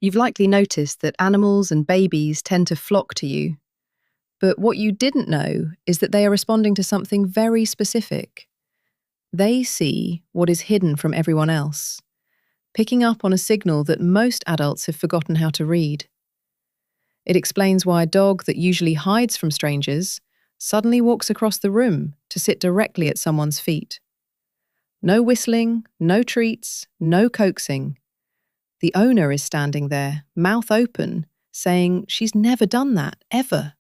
You've likely noticed that animals and babies tend to flock to you, but what you didn't know is that they are responding to something very specific. They see what is hidden from everyone else, picking up on a signal that most adults have forgotten how to read. It explains why a dog that usually hides from strangers suddenly walks across the room to sit directly at someone's feet. No whistling, no treats, no coaxing. The owner is standing there, mouth open, saying she's never done that, ever.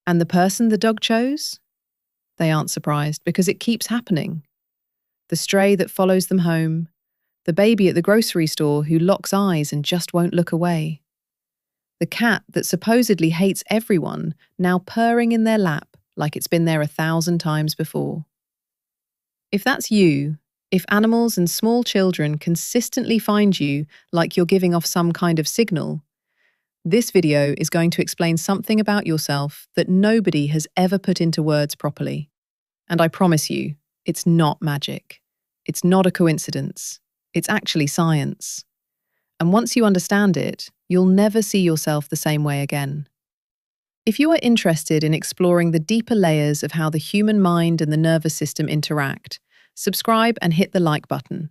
And the person the dog chose? They aren't surprised because it keeps happening. The stray that follows them home, the baby at the grocery store who locks eyes and just won't look away. The cat that supposedly hates everyone now purring in their lap like it's been there 1,000 times before. If that's you, if animals and small children consistently find you like you're giving off some kind of signal, this video is going to explain something about yourself that nobody has ever put into words properly. And I promise you, it's not magic. It's not a coincidence. It's actually science. And once you understand it, you'll never see yourself the same way again. If you are interested in exploring the deeper layers of how the human mind and the nervous system interact, subscribe and hit the like button.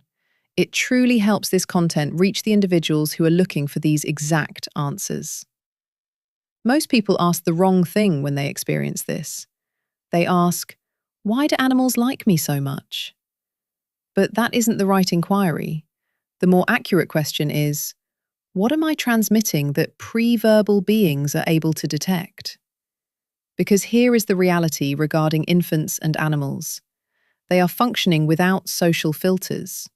It truly helps this content reach the individuals who are looking for these exact answers. Most people ask the wrong thing when they experience this. They ask, why do animals like me so much? But that isn't the right inquiry. The more accurate question is, what am I transmitting that pre-verbal beings are able to detect? Because here is the reality regarding infants and animals. They are functioning without social filters.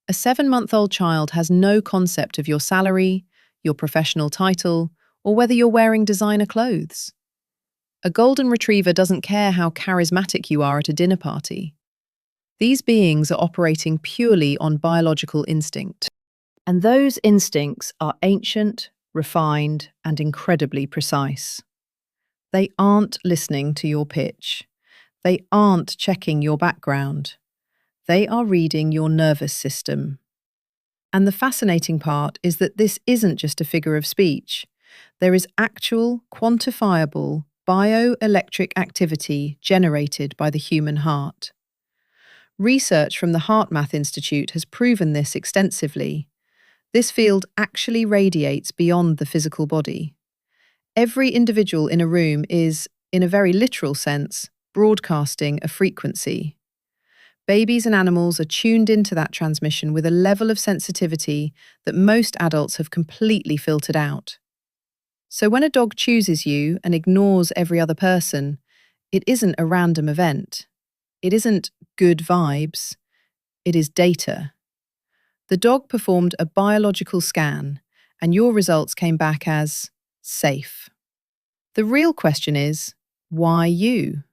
A 7-month-old child has no concept of your salary, your professional title, or whether you're wearing designer clothes. A golden retriever doesn't care how charismatic you are at a dinner party. These beings are operating purely on biological instinct. And those instincts are ancient, refined, and incredibly precise. They aren't listening to your pitch. They aren't checking your background. They are reading your nervous system. And the fascinating part is that this isn't just a figure of speech. There is actual, quantifiable, bioelectric activity generated by the human heart. Research from the HeartMath Institute has proven this extensively. This field actually radiates beyond the physical body. Every individual in a room is, in a very literal sense, broadcasting a frequency. Babies and animals are tuned into that transmission with a level of sensitivity that most adults have completely filtered out. So when a dog chooses you and ignores every other person, it isn't a random event. It isn't good vibes. It is data. The dog performed a biological scan, and your results came back as safe. The real question is, why you?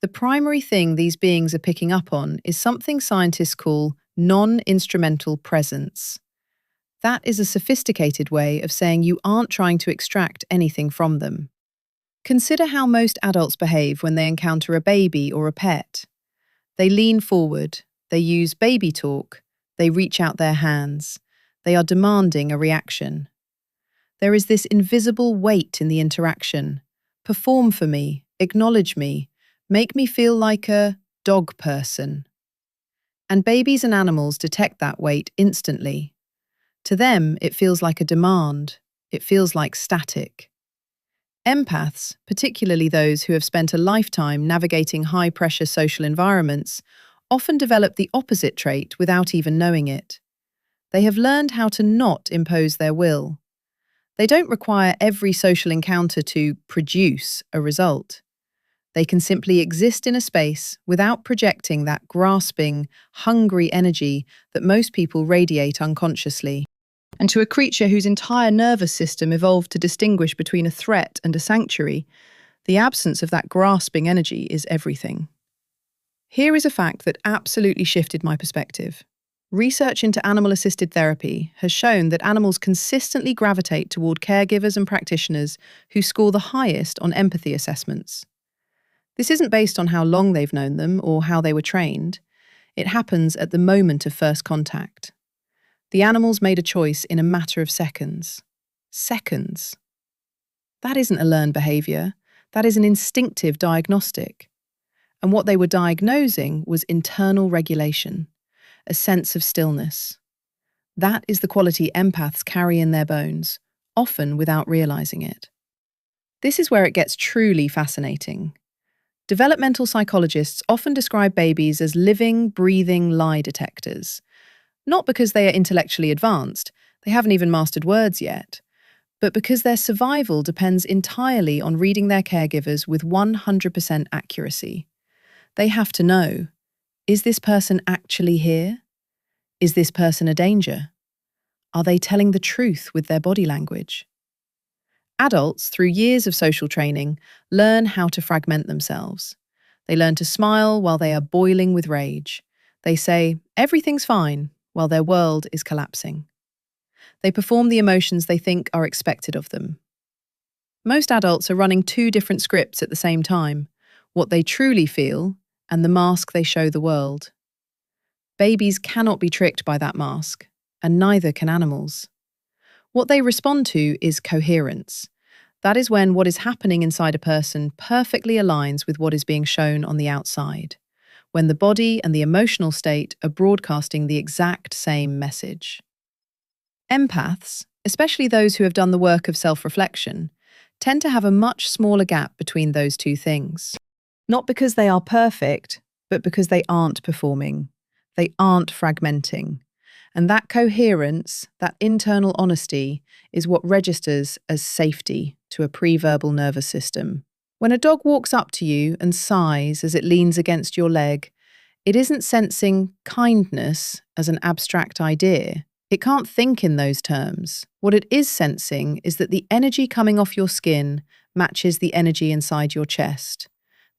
The primary thing these beings are picking up on is something scientists call non-instrumental presence. That is a sophisticated way of saying you aren't trying to extract anything from them. Consider how most adults behave when they encounter a baby or a pet. They lean forward, they use baby talk, they reach out their hands, they are demanding a reaction. There is this invisible weight in the interaction. Perform for me, acknowledge me, make me feel like a dog person. And babies and animals detect that weight instantly. To them, it feels like a demand. It feels like static. Empaths, particularly those who have spent a lifetime navigating high-pressure social environments, often develop the opposite trait without even knowing it. They have learned how to not impose their will. They don't require every social encounter to produce a result. They can simply exist in a space without projecting that grasping, hungry energy that most people radiate unconsciously. And to a creature whose entire nervous system evolved to distinguish between a threat and a sanctuary, the absence of that grasping energy is everything. Here is a fact that absolutely shifted my perspective. Research into animal-assisted therapy has shown that animals consistently gravitate toward caregivers and practitioners who score the highest on empathy assessments. This isn't based on how long they've known them or how they were trained. It happens at the moment of first contact. The animals made a choice in a matter of seconds. Seconds. That isn't a learned behavior. That is an instinctive diagnostic. And what they were diagnosing was internal regulation, a sense of stillness. That is the quality empaths carry in their bones, often without realizing it. This is where it gets truly fascinating. Developmental psychologists often describe babies as living, breathing lie detectors. Not because they are intellectually advanced, they haven't even mastered words yet, but because their survival depends entirely on reading their caregivers with 100% accuracy. They have to know, is this person actually here? Is this person a danger? Are they telling the truth with their body language? Adults, through years of social training, learn how to fragment themselves. They learn to smile while they are boiling with rage. They say, everything's fine, while their world is collapsing. They perform the emotions they think are expected of them. Most adults are running two different scripts at the same time, what they truly feel and the mask they show the world. Babies cannot be tricked by that mask, and neither can animals. What they respond to is coherence. That is when what is happening inside a person perfectly aligns with what is being shown on the outside, when the body and the emotional state are broadcasting the exact same message. Empaths, especially those who have done the work of self-reflection, tend to have a much smaller gap between those two things. Not because they are perfect, but because they aren't performing. They aren't fragmenting. And that coherence, that internal honesty, is what registers as safety to a pre-verbal nervous system. When a dog walks up to you and sighs as it leans against your leg, it isn't sensing kindness as an abstract idea. It can't think in those terms. What it is sensing is that the energy coming off your skin matches the energy inside your chest.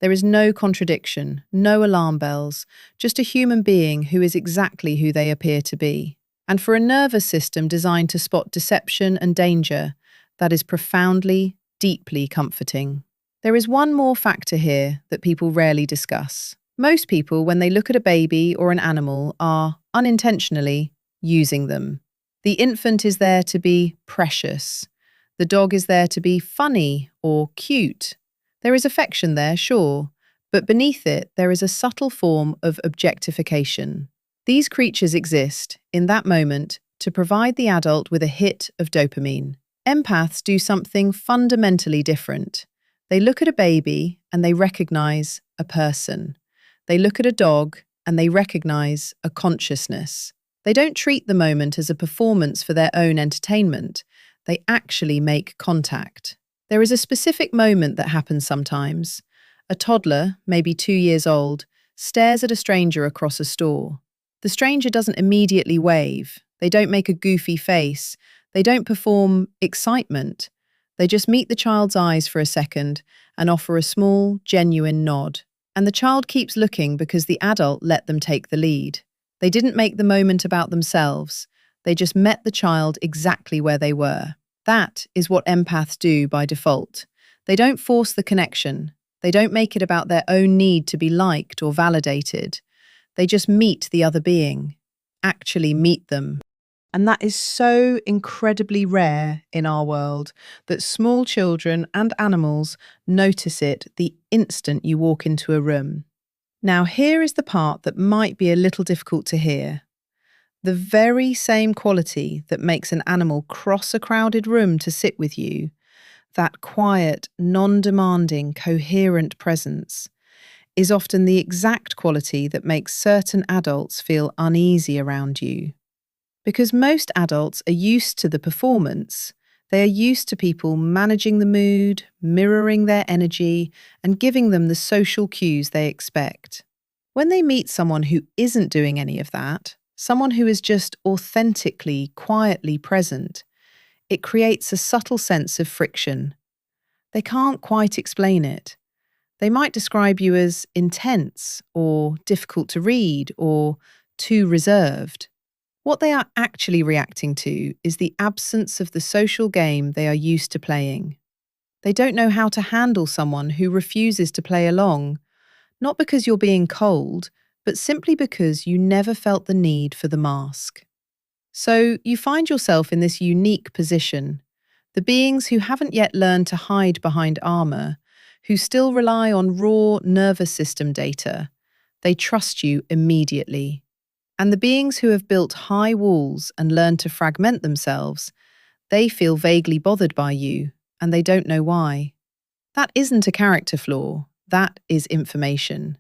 There is no contradiction, no alarm bells, just a human being who is exactly who they appear to be. And for a nervous system designed to spot deception and danger, that is profoundly, deeply comforting. There is one more factor here that people rarely discuss. Most people, when they look at a baby or an animal, are, unintentionally, using them. The infant is there to be precious. The dog is there to be funny or cute. There is affection there, sure, but beneath it there is a subtle form of objectification. These creatures exist, in that moment, to provide the adult with a hit of dopamine. Empaths do something fundamentally different. They look at a baby and they recognize a person. They look at a dog and they recognize a consciousness. They don't treat the moment as a performance for their own entertainment. They actually make contact. There is a specific moment that happens sometimes. A toddler, maybe 2 years old, stares at a stranger across a store. The stranger doesn't immediately wave. They don't make a goofy face. They don't perform excitement. They just meet the child's eyes for a second and offer a small, genuine nod. And the child keeps looking because the adult let them take the lead. They didn't make the moment about themselves. They just met the child exactly where they were. That is what empaths do by default. They don't force the connection. They don't make it about their own need to be liked or validated. They just meet the other being, actually meet them. And that is so incredibly rare in our world that small children and animals notice it the instant you walk into a room. Now, here is the part that might be a little difficult to hear. The very same quality that makes an animal cross a crowded room to sit with you, that quiet, non-demanding, coherent presence, is often the exact quality that makes certain adults feel uneasy around you. Because most adults are used to the performance, they are used to people managing the mood, mirroring their energy, and giving them the social cues they expect. When they meet someone who isn't doing any of that, someone who is just authentically, quietly present, it creates a subtle sense of friction. They can't quite explain it. They might describe you as intense or difficult to read or too reserved. What they are actually reacting to is the absence of the social game they are used to playing. They don't know how to handle someone who refuses to play along, not because you're being cold, but simply because you never felt the need for the mask. So you find yourself in this unique position. The beings who haven't yet learned to hide behind armor, who still rely on raw nervous system data, they trust you immediately. And the beings who have built high walls and learned to fragment themselves, they feel vaguely bothered by you, and they don't know why. That isn't a character flaw, that is information.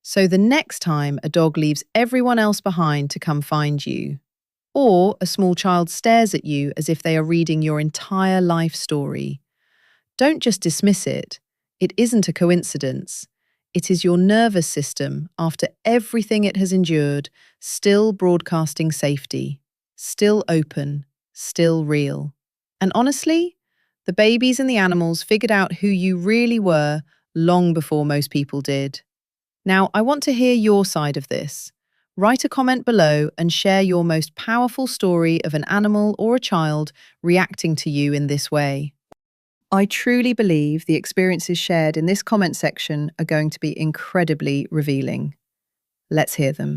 So the next time a dog leaves everyone else behind to come find you, or a small child stares at you as if they are reading your entire life story, don't just dismiss it. It isn't a coincidence. It is your nervous system, after everything it has endured, still broadcasting safety, still open, still real. And honestly, the babies and the animals figured out who you really were long before most people did. Now, I want to hear your side of this. Write a comment below and share your most powerful story of an animal or a child reacting to you in this way. I truly believe the experiences shared in this comment section are going to be incredibly revealing. Let's hear them.